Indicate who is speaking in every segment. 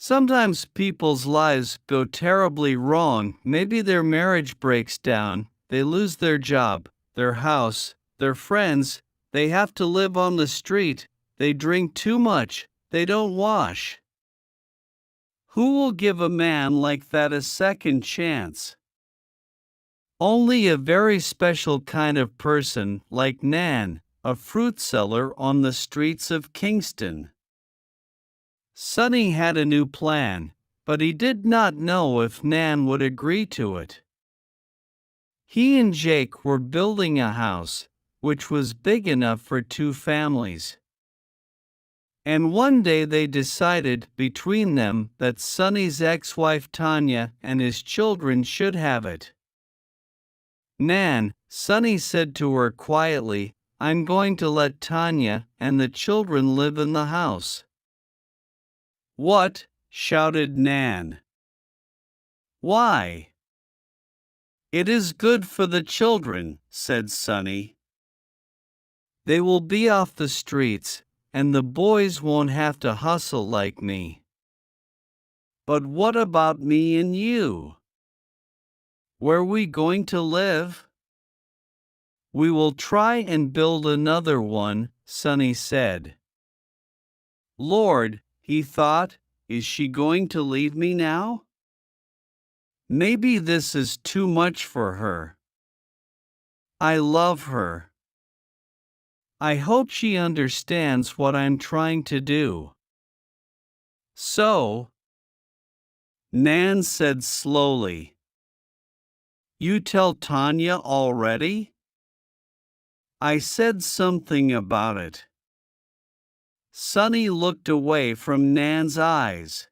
Speaker 1: Sometimes people's lives go terribly wrong. Maybe their marriage breaks down, they lose their job, their house, their friends, they have to live on the street, they drink too much, they don't wash. Who will give a man like that a second chance? Only a very special kind of person like Nan, a fruit seller on the streets of Kingston. Sonny had a new plan, but he did not know if Nan would agree to it. He and Jake were building a house, which was big enough for 2 families. And one day they decided between them that Sonny's ex-wife Tanya and his children should have it. Nan, Sonny said to her quietly, "I'm going to let Tanya and the children live in the house." "What?" shouted Nan. "Why?" "It is good for the children," said Sonny. "They will be off the streets, and the boys won't have to hustle like me." "But what about me and you? Where are we going to live?" "We will try and build another one," Sonny said. "Lord," he thought, "is she going to leave me now? Maybe this is too much for her. I love her. I hope she understands what I'm trying to do." "So," Nan said slowly, "you tell Tanya already?" "I said something about it." Sonny looked away from Nan's eyes.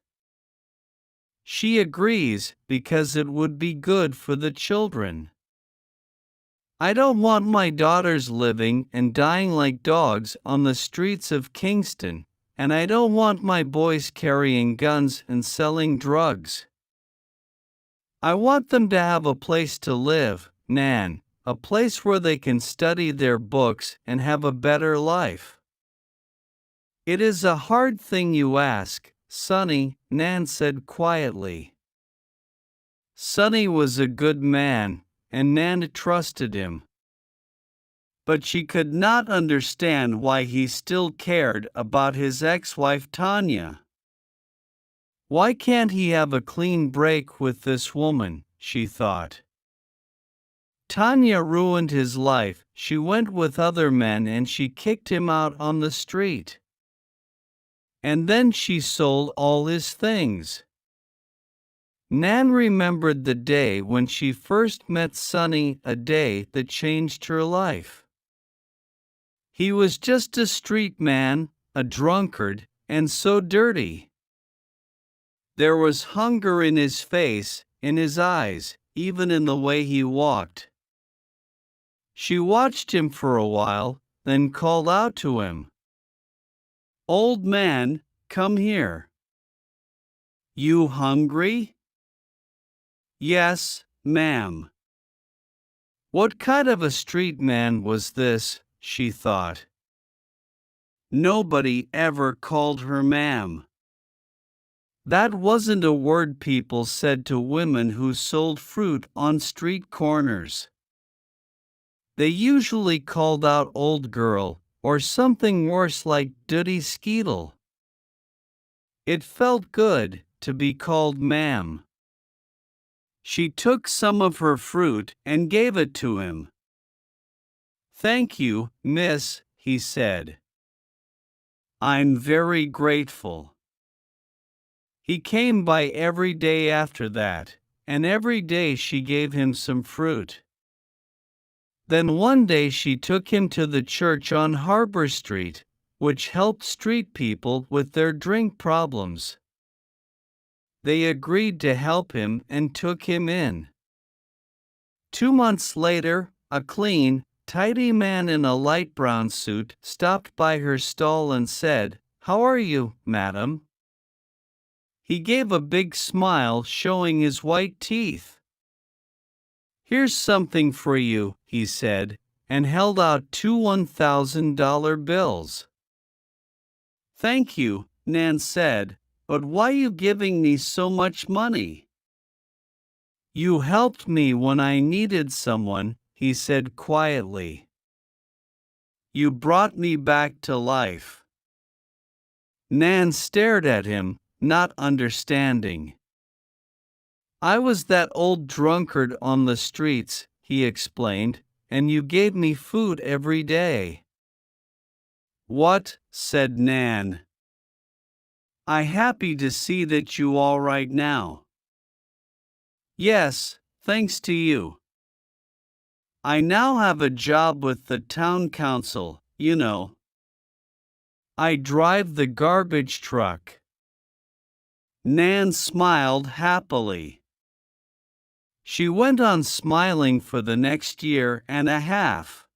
Speaker 1: "She agrees because it would be good for the children. I don't want my daughters living and dying like dogs on the streets of Kingston, and I don't want my boys carrying guns and selling drugs. I want them to have a place to live, Nan, a place where they can study their books and have a better life." "It is a hard thing you ask, Sonny," Nan said quietly. Sonny was a good man, and Nan trusted him. But she could not understand why he still cared about his ex-wife Tanya. "Why can't he have a clean break with this woman?" she thought. "Tanya ruined his life, she went with other men and she kicked him out on the street. And then she sold all his things." Nan remembered the day when she first met Sonny, a day that changed her life. He was just a street man, a drunkard, and so dirty. There was hunger in his face, in his eyes, even in the way he walked. She watched him for a while, then called out to him, "Old man, come here." "You hungry?" "Yes, ma'am." What kind of a street man was this, she thought. Nobody ever called her ma'am. That wasn't a word people said to women who sold fruit on street corners. They usually called out old girl, or something worse like Dooty Skeetle. It felt good to be called ma'am. She took some of her fruit and gave it to him. "Thank you, miss," he said. "I'm very grateful." He came by every day after that, and every day she gave him some fruit. Then one day she took him to the church on Harbor Street, which helped street people with their drink problems. They agreed to help him and took him in. 2 months later, a clean, tidy man in a light brown suit stopped by her stall and said, "How are you, madam?" He gave a big smile showing his white teeth. "Here's something for you," he said, and held out 2 $1,000 bills. "Thank you," Nan said, But why you giving me so much money? You helped me when I needed someone, he said quietly. You brought me back to life. Nan stared at him, not understanding. I was that old drunkard on the streets, he explained, and you gave me food every day. What? Said Nan. I happy to see that you all right now. Yes, thanks to you. I now have a job with the town council, you know. I drive the garbage truck. Nan smiled happily. She went on smiling for the next year and a half.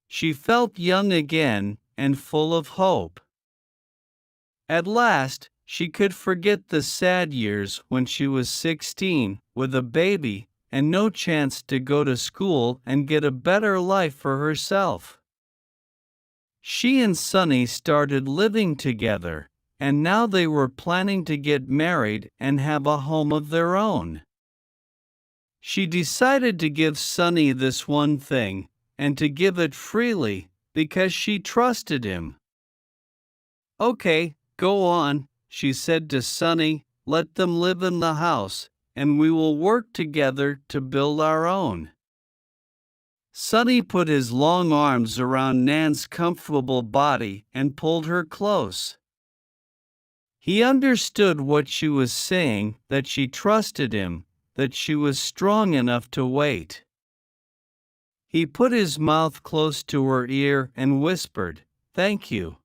Speaker 1: She felt young again and full of hope. At last, she could forget the sad years when she was 16, with a baby, and no chance to go to school and get a better life for herself. She and Sonny started living together, and now they were planning to get married and have a home of their own. She decided to give Sonny this one thing, and to give it freely, because she trusted him. Okay, go on, she said to Sonny, let them live in the house, and we will work together to build our own. Sonny put his long arms around Nan's comfortable body and pulled her close. He understood what she was saying, that she trusted him, that she was strong enough to wait. He put his mouth close to her ear and whispered, "Thank you."